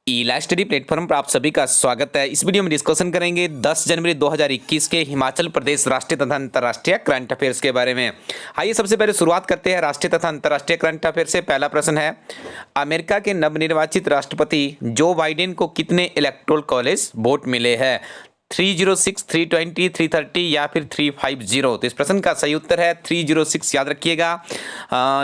ई study platform पर आप सभी का स्वागत है। इस वीडियो में डिस्कशन करेंगे 10 जनवरी 2021 के हिमाचल प्रदेश राष्ट्रीय तथा अंतर्राष्ट्रीय करंट अफेयर्स के बारे में। आइए सबसे पहले शुरुआत करते हैं राष्ट्रीय तथा अंतर्राष्ट्रीय करंट अफेयर से। पहला प्रश्न है, अमेरिका के नवनिर्वाचित राष्ट्रपति जो बाइडेन को कितने इलेक्टोरल कॉलेज वोट मिले हैं? 306, 320, 330 या फिर 350? तो इस प्रश्न का सही उत्तर है 306। याद रखिएगा।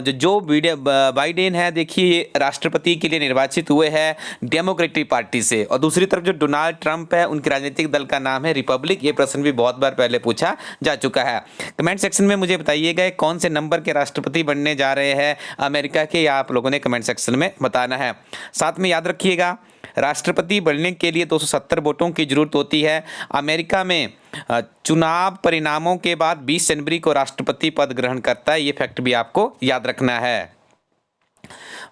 जो बाइडेन है, देखिए ये राष्ट्रपति के लिए निर्वाचित हुए हैं डेमोक्रेटिक पार्टी से, और दूसरी तरफ जो डोनाल्ड ट्रंप है उनके राजनीतिक दल का नाम है रिपब्लिक। ये प्रश्न भी बहुत बार पहले पूछा जा चुका है। कमेंट सेक्शन में मुझे बताइएगा कौन से नंबर के राष्ट्रपति बनने जा रहे हैं अमेरिका के, या आप लोगों ने कमेंट सेक्शन में बताना है। साथ में याद रखिएगा, राष्ट्रपति बनने के लिए 270 वोटों की जरूरत होती है। अमेरिका में चुनाव परिणामों के बाद 20 जनवरी को राष्ट्रपति पद ग्रहण करता है। ये फैक्ट भी आपको याद रखना है।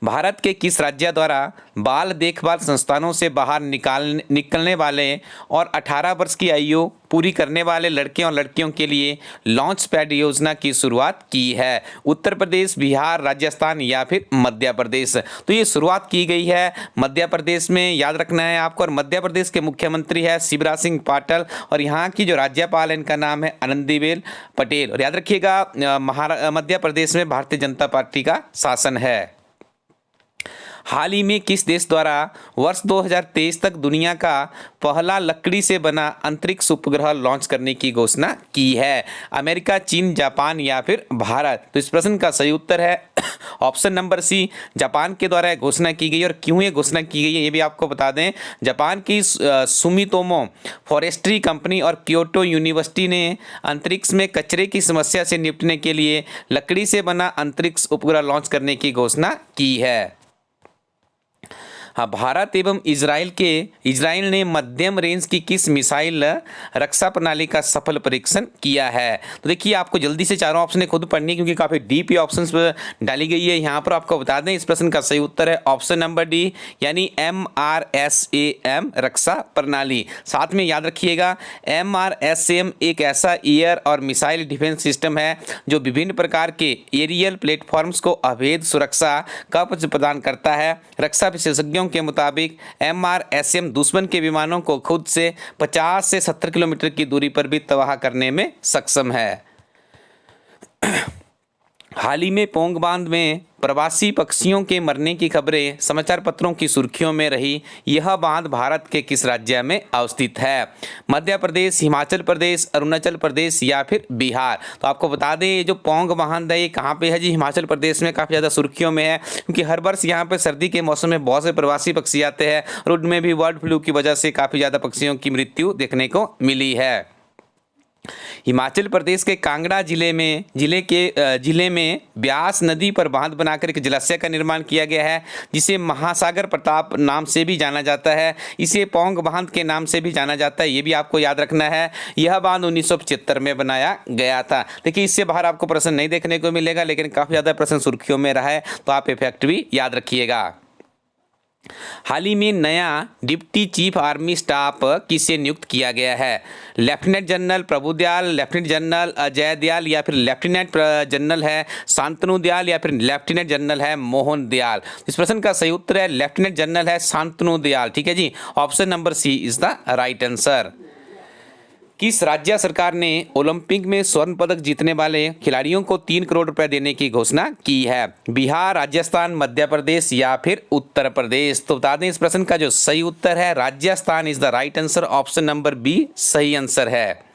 भारत के किस राज्य द्वारा बाल देखभाल संस्थानों से बाहर निकलने वाले और 18 वर्ष की आयु पूरी करने वाले लड़के और लड़कियों के लिए लॉन्च पैड योजना की शुरुआत की है? उत्तर प्रदेश, बिहार, राजस्थान या फिर मध्य प्रदेश? तो ये शुरुआत की गई है मध्य प्रदेश में, याद रखना है आपको। और मध्य प्रदेश के मुख्यमंत्री है शिवराज सिंह पाटिल, और यहाँ की जो राज्यपाल है इनका नाम है आनंदीबेन पटेल। और याद रखिएगा, मध्य प्रदेश में भारतीय जनता पार्टी का शासन है। हाल ही में किस देश द्वारा वर्ष 2023 तक दुनिया का पहला लकड़ी से बना अंतरिक्ष उपग्रह लॉन्च करने की घोषणा की है? अमेरिका, चीन, जापान या फिर भारत? तो इस प्रश्न का सही उत्तर है ऑप्शन नंबर सी, जापान के द्वारा घोषणा की गई। और क्यों ये घोषणा की गई है ये भी आपको बता दें। जापान की सुमितोमो फॉरेस्ट्री कंपनी और क्योटो यूनिवर्सिटी ने अंतरिक्ष में कचरे की समस्या से निपटने के लिए लकड़ी से बना अंतरिक्ष उपग्रह लॉन्च करने की घोषणा की है। हाँ, भारत एवं इजराइल ने मध्यम रेंज की किस मिसाइल रक्षा प्रणाली का सफल परीक्षण किया है? तो देखिए, आपको जल्दी से चारों ऑप्शन खुद पढ़नी है क्योंकि काफ़ी डीप ये ऑप्शंस डाली गई है। यहाँ पर आपको बता दें इस प्रश्न का सही उत्तर है ऑप्शन नंबर डी, यानी MRSAM रक्षा प्रणाली। साथ में याद रखिएगा, MRSAM एक ऐसा एयर और मिसाइल डिफेंस सिस्टम है जो विभिन्न प्रकार के एरियल प्लेटफॉर्म्स को अवैध सुरक्षा कवच प्रदान करता है। रक्षा विशेषज्ञों के मुताबिक MRSAM दुश्मन के विमानों को खुद से 50 से 70 किलोमीटर की दूरी पर भी तबाह करने में सक्षम है। हाल ही में पोंग बांध में प्रवासी पक्षियों के मरने की खबरें समाचार पत्रों की सुर्खियों में रही। यह बांध भारत के किस राज्य में अवस्थित है? मध्य प्रदेश, हिमाचल प्रदेश, अरुणाचल प्रदेश या फिर बिहार? तो आपको बता दें ये जो पोंग बांध है ये कहाँ पे है जी? हिमाचल प्रदेश में काफ़ी ज़्यादा सुर्खियों में है क्योंकि हर वर्ष यहाँ पे सर्दी के मौसम में बहुत से प्रवासी पक्षी आते हैं और उनमें भी बर्ड फ्लू की वजह से काफ़ी ज़्यादा पक्षियों की मृत्यु देखने को मिली है। हिमाचल प्रदेश के कांगड़ा जिले में ब्यास नदी पर बांध बनाकर एक जलाशय का निर्माण किया गया है जिसे महासागर प्रताप नाम से भी जाना जाता है। इसे पोंग बांध के नाम से भी जाना जाता है, ये भी आपको याद रखना है। यह बांध 1975 में बनाया गया था। देखिए, इससे बाहर आपको प्रश्न नहीं देखने को मिलेगा, लेकिन काफ़ी ज़्यादा प्रश्न सुर्खियों में रहा है, तो आप ये फैक्ट भी याद रखिएगा। हाल ही में नया डिप्टी चीफ आर्मी स्टाफ किसे नियुक्त किया गया है? लेफ्टिनेंट जनरल प्रभु दयाल, लेफ्टिनेंट जनरल अजय दयाल या फिर लेफ्टिनेंट जनरल है शांतनु दयाल या फिर लेफ्टिनेंट जनरल है मोहन दयाल? इस प्रश्न का सही उत्तर है लेफ्टिनेंट जनरल है शांतनु दयाल। ठीक है ji, option number C is the right answer. किस राज्य सरकार ने ओलंपिक में स्वर्ण पदक जीतने वाले खिलाड़ियों को 3 करोड़ रुपए देने की घोषणा की है? बिहार, राजस्थान, मध्य प्रदेश या फिर उत्तर प्रदेश? तो बता दें इस प्रश्न का जो सही उत्तर है Rajasthan is the right answer. Option number B सही आंसर है।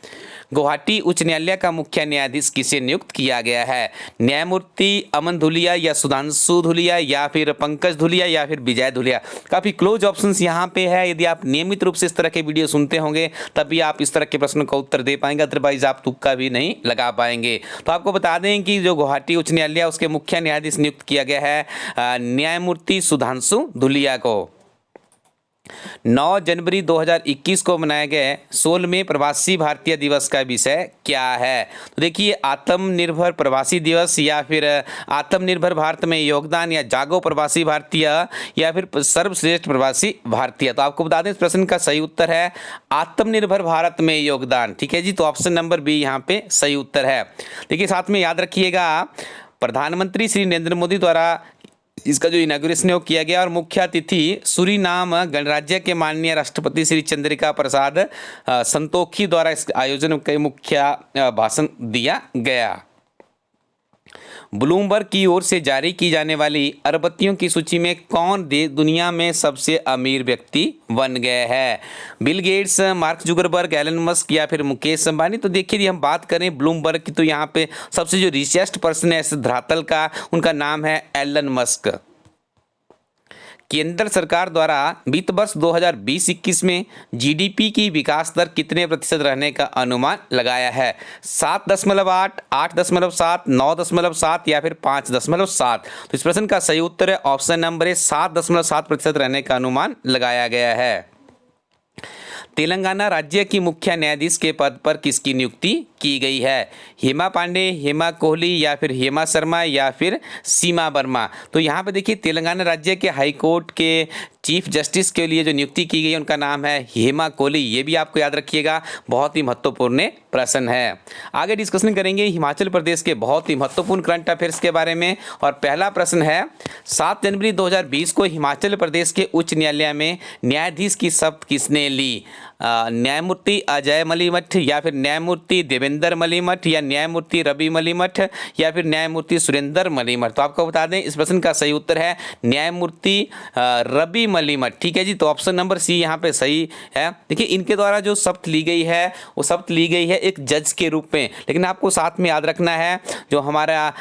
गुवाहाटी उच्च न्यायालय का मुख्य न्यायाधीश किसे नियुक्त किया गया है? न्यायमूर्ति अमन धुलिया या सुधांशु धुलिया या फिर पंकज धुलिया या फिर विजय धुलिया? काफ़ी क्लोज ऑप्शंस यहाँ पे है। यदि आप नियमित रूप से इस तरह के वीडियो सुनते होंगे तभी आप इस तरह के प्रश्नों का उत्तर दे पाएंगे, अदरवाइज आप तुक्का भी नहीं लगा पाएंगे। तो आपको बता दें कि जो गुवाहाटी उच्च न्यायालय उसके मुख्य न्यायाधीश नियुक्त किया गया है न्यायमूर्ति सुधांशु धुलिया को। 9 जनवरी 2021 को मनाए गए 16वें प्रवासी भारतीय दिवस का विषय क्या है? तो देखिए, आत्मनिर्भर प्रवासी दिवस या फिर आत्मनिर्भर भारत में योगदान या जागो प्रवासी भारतीय या फिर सर्वश्रेष्ठ प्रवासी भारतीय? तो आपको बता दें इस प्रश्न का सही उत्तर है आत्मनिर्भर भारत में योगदान। ठीक है जी, तो ऑप्शन नंबर बी यहाँ पे सही उत्तर है। देखिए, साथ में याद रखिएगा, प्रधानमंत्री श्री नरेंद्र मोदी द्वारा इसका जो इनाग्रेशन है वो किया गया और मुख्य अतिथि सूरीनाम गणराज्य के माननीय राष्ट्रपति श्री चंद्रिका प्रसाद संतोखी द्वारा इस आयोजन के मुख्य भाषण दिया गया। ब्लूमबर्ग की ओर से जारी की जाने वाली अरबपतियों की सूची में कौन दुनिया में सबसे अमीर व्यक्ति बन गए हैं? Bill Gates, Mark Zuckerberg, Elon Musk या फिर मुकेश अंबानी? तो देखिए जी, हम बात करें ब्लूमबर्ग की तो यहाँ पे सबसे जो रिचेस्ट पर्सन है इस धरातल का, उनका नाम है एलन मस्क। केंद्र सरकार द्वारा वित्त वर्ष 2020-21 में जीडीपी की विकास दर कितने प्रतिशत रहने का अनुमान लगाया है? 7.8, 8.7, 9.7 या फिर 5.7? तो इस प्रश्न का सही उत्तर है ऑप्शन नंबर है 7.7% रहने का अनुमान लगाया गया है। तेलंगाना राज्य की मुख्य न्यायाधीश के पद पर किसकी नियुक्ति की गई है? हेमा पांडे, हेमा कोहली या फिर हेमा शर्मा या फिर सीमा वर्मा? तो यहाँ पे देखिए तेलंगाना राज्य के हाई कोर्ट के चीफ जस्टिस के लिए जो नियुक्ति की गई है उनका नाम है हेमा कोहली। ये भी आपको याद रखिएगा, बहुत ही महत्वपूर्ण प्रश्न है। आगे डिस्कशन करेंगे हिमाचल प्रदेश के बहुत ही महत्वपूर्ण करंट अफेयर्स के बारे में और पहला प्रश्न है 7 जनवरी 2020 को हिमाचल प्रदेश के उच्च न्यायालय में न्यायाधीश की शपथ किसने ली? न्यायमूर्ति अजय मलिमठ या फिर न्यायमूर्ति देवेंद्र मलिमठ या न्यायमूर्ति रवि मलिमठ या फिर न्यायमूर्ति सुरेंद्र मलिमठ? तो आपको बता दें इस प्रश्न का सही उत्तर है न्यायमूर्ति रवि मलिमठ। ठीक है जी, तो ऑप्शन नंबर सी यहाँ पे सही है। देखिए इनके द्वारा जो शपथ ली गई है वो शपथ ली गई है एक जज के रूप में, लेकिन आपको साथ में याद रखना है जो हमारा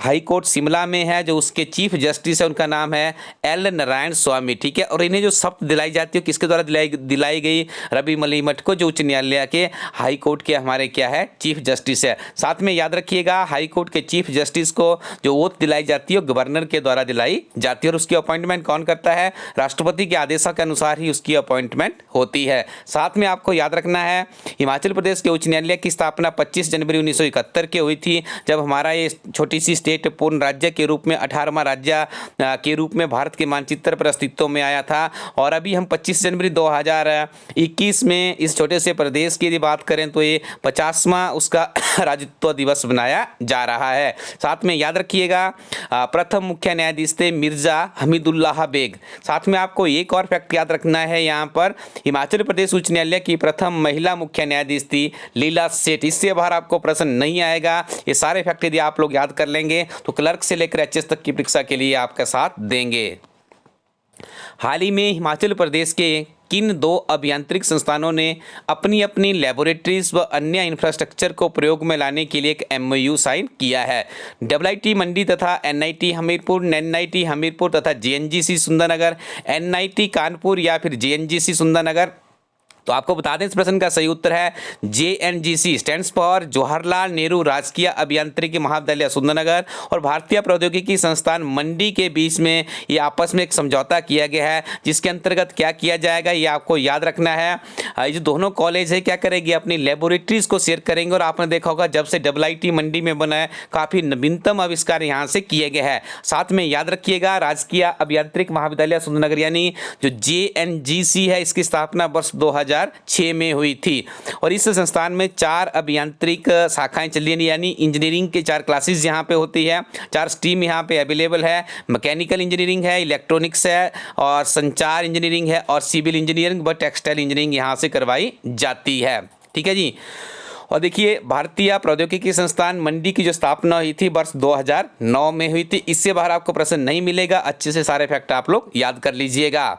हाई कोर्ट शिमला में है जो उसके चीफ जस्टिस है उनका नाम है एल नारायण स्वामी। ठीक है, और इन्हें जो शपथ दिलाई जाती है किसके द्वारा दिलाई गई? रवि मलिमठ को, जो उच्च न्यायालय के हाई कोर्ट के हमारे क्या है चीफ जस्टिस है। साथ में याद रखिएगा हाई कोर्ट के चीफ जस्टिस को जो ओथ दिलाई जाती है गवर्नर के द्वारा दिलाई जाती है और उसकी अपॉइंटमेंट कौन करता है? राष्ट्रपति के आदेश के अनुसार ही उसकी अपॉइंटमेंट होती है। साथ में आपको याद रखना है हिमाचल प्रदेश के उच्च न्यायालय की स्थापना 25 जनवरी 1971 के हुई थी, जब हमारा ये छोटी सी स्टेट पूर्ण राज्य के रूप में 18वां राज्य के रूप में भारत के मानचित्र पर अस्तित्व में आया था। और अभी हम 25 जनवरी 2021 में इस छोटे से प्रदेश की यदि बात करें तो ये 50वां उसका राज्यत्व दिवस बनाया जा रहा है। साथ में याद रखिएगा प्रथम मुख्य न्यायाधीश थे मिर्जा हमीदुल्लाह बेग। साथ में आपको एक और फैक्ट याद रखना है, यहाँ पर हिमाचल प्रदेश उच्च न्यायालय की प्रथम महिला मुख्य न्यायाधीश थी लीला सेठ। इससे बाहर आपको प्रश्न नहीं आएगा। ये सारे फैक्ट यदि आप लोग याद कर लेंगे तो क्लर्क से लेकर एचएस तक की परीक्षा के लिए आपका साथ देंगे। हाल ही में हिमाचल प्रदेश के किन 2 अभियांत्रिक संस्थानों ने अपनी अपनी लैबोरेटरीज व अन्य इंफ्रास्ट्रक्चर को प्रयोग में लाने के लिए एक MOU साइन किया है? IIT मंडी तथा NIT हमीरपुर, NIT हमीरपुर तथा JNGC सुंदरनगर, NIT कानपुर या फिर JNGC सुंदरनगर? तो आपको बता दें इस प्रश्न का सही उत्तर है JNGC, stands for Jawaharlal Nehru राजकीय अभियांत्रिकी महाविद्यालय सुंदरनगर और भारतीय प्रौद्योगिकी संस्थान मंडी के बीच में ये आपस में एक समझौता किया गया है, जिसके अंतर्गत क्या किया जाएगा ये आपको याद रखना है। ये जो दोनों कॉलेज है क्या करेंगे अपनी लेबोरेटरीज को शेयर करेंगे और आपने देखा होगा जब से IIT मंडी में बना है काफ़ी नवीनतम आविष्कार यहाँ से किए गए हैं। साथ में याद रखिएगा राजकीय अभियांत्रिक महाविद्यालय सुंदरनगर यानी जो JNGC है इसकी स्थापना वर्ष 2006 में हुई थी और इस संस्थान में 4 अभियांत्रिक शाखाएं चली यानी इंजीनियरिंग के 4 क्लासेस यहाँ पे होती है, 4 स्ट्रीम यहाँ पे अवेलेबल है। मैकेनिकल इंजीनियरिंग है, इलेक्ट्रॉनिक्स है और संचार इंजीनियरिंग है और सिविल इंजीनियरिंग व टेक्सटाइल इंजीनियरिंग यहाँ से करवाई जाती है। ठीक है जी, और देखिए भारतीय प्रौद्योगिकी संस्थान मंडी की जो स्थापना हुई थी वर्ष 2009 में हुई थी। इससे बाहर आपको प्रश्न नहीं मिलेगा, अच्छे से सारे फैक्ट आप लोग याद कर लीजिएगा।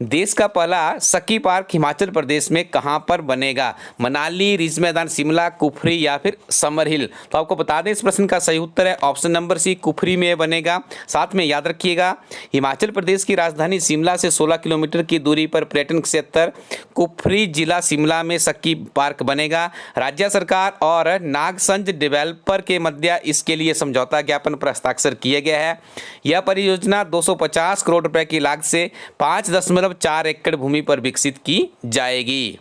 देश का पहला सकी पार्क हिमाचल प्रदेश में कहां पर बनेगा? मनाली, रिज मैदान शिमला, कुफरी या फिर समर हिल? तो आपको बता दें इस प्रश्न का सही उत्तर है ऑप्शन नंबर सी, कुफरी में बनेगा। साथ में याद रखिएगा हिमाचल प्रदेश की राजधानी शिमला से 16 किलोमीटर की दूरी पर पर्यटन क्षेत्र कुफरी जिला शिमला में सकी पार्क बनेगा। राज्य सरकार और नागसंज डेवलपर के मध्य इसके लिए समझौता ज्ञापन पर हस्ताक्षर किए गए हैं। यह परियोजना 250 करोड़ रुपए की लागत से 5.4 एकड़ भूमि पर विकसित की जाएगी।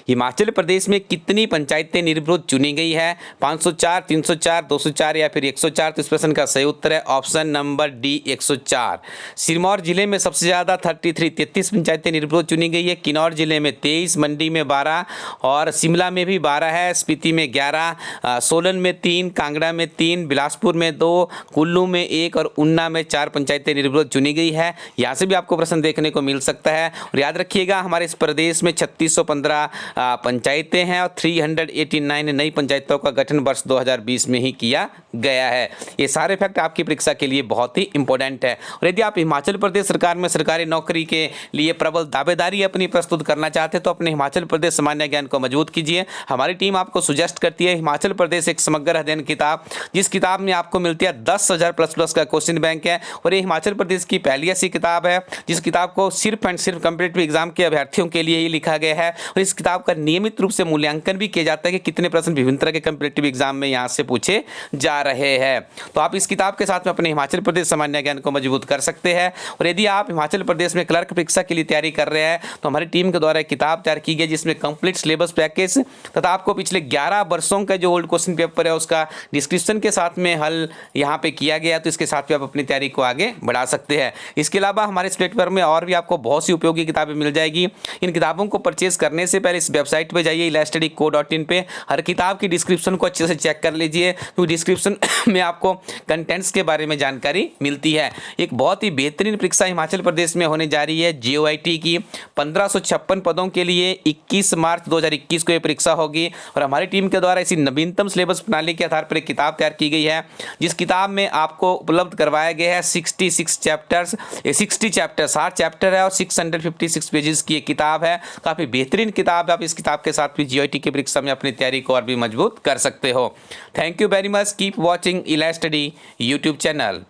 हिमाचल प्रदेश में कितनी पंचायतें निर्विरोध चुनी गई है? 504, 304, 204 या फिर 104? तो इस प्रश्न का सही उत्तर है ऑप्शन नंबर डी 104। सिरमौर जिले में सबसे ज़्यादा 33 पंचायतें निर्विरोध चुनी गई है। किन्नौर जिले में 23, मंडी में 12 और शिमला में भी 12 है, स्पीति में 11, सोलन में 3, कांगड़ा में 3, बिलासपुर में 2, कुल्लू में 1 और ऊना में 4 पंचायतें निर्विरोध चुनी गई है। यहाँ से भी आपको प्रश्न देखने को मिल सकता है। और याद रखिएगा हमारे इस प्रदेश में 3615 पंचायतें हैं और 389 नई पंचायतों का गठन वर्ष 2020 में ही किया गया है। ये सारे फैक्ट आपकी परीक्षा के लिए बहुत ही इंपॉर्टेंट है। और यदि आप हिमाचल प्रदेश सरकार में सरकारी नौकरी के लिए प्रबल दावेदारी अपनी प्रस्तुत करना चाहते हैं तो अपने हिमाचल प्रदेश सामान्य ज्ञान को मजबूत कीजिए। हमारी टीम आपको सुजेस्ट करती है हिमाचल प्रदेश एक समग्र अध्ययन किताब, जिस किताब में आपको मिलती है 10,000 प्लस का क्वेश्चन बैंक है। और ये हिमाचल प्रदेश की पहली ऐसी किताब है जिस किताब को सिर्फ एंड सिर्फ कॉम्पिटिटिव एग्जाम के अभ्यर्थियों के लिए ही लिखा गया है। और इस किताब का नियमित रूप से मूल्यांकन भी किया जाता है कि कितने प्रश्न विभिन्न तरह के कॉम्पिटिटिव एग्जाम में यहाँ से पूछे जा रहे हैं। तो आप इस किताब के साथ में अपने हिमाचल प्रदेश सामान्य ज्ञान को मजबूत कर सकते हैं। और यदि आप हिमाचल प्रदेश में क्लर्क परीक्षा के लिए तैयारी कर रहे हैं तो हमारी टीम के द्वारा एक किताब तैयार की गई जिसमें कंप्लीट सिलेबस पैकेज तथा आपको पिछले 11 वर्षों का जो ओल्ड क्वेश्चन पेपर है उसका डिस्क्रिप्शन के साथ में हल यहाँ पे किया गया। तो इसके साथ भी आप अपनी तैयारी को आगे बढ़ा सकते हैं। इसके अलावा हमारे इस प्लेटफॉर्म में और भी आपको बहुत सी उपयोगी किताबें मिल जाएगी। इन किताबों को परचेज करने से पहले इस वेबसाइट पे जाइए elaststudyco.in पे, हर किताब की डिस्क्रिप्शन को अच्छे से चेक कर लीजिए क्योंकि डिस्क्रिप्शन में आपको कंटेंट्स के बारे में जानकारी मिलती है। एक बहुत ही बेहतरीन परीक्षा हिमाचल प्रदेश में होने जा रही है JOIT की 1556 पदों के लिए 21 मार्च 2021 को ये परीक्षा होगी। और हमारी टीम के द्वारा इसी नवीनतम सिलेबस प्रणाली के आधार पर एक किताब तैयार की गई है जिस किताब में आपको उपलब्ध करवाया गया है 66 चैप्टर्स, 60 चैप्टर 60 चैप्टर है और 656 पेजेस की एक किताब है। काफ़ी बेहतरीन किताब है। आप इस किताब के साथ भी JOIT की परीक्षा में अपनी तैयारी को और भी मजबूत कर सकते हो। Thank you very much. Keep watching इलास्टडी यूट्यूब चैनल।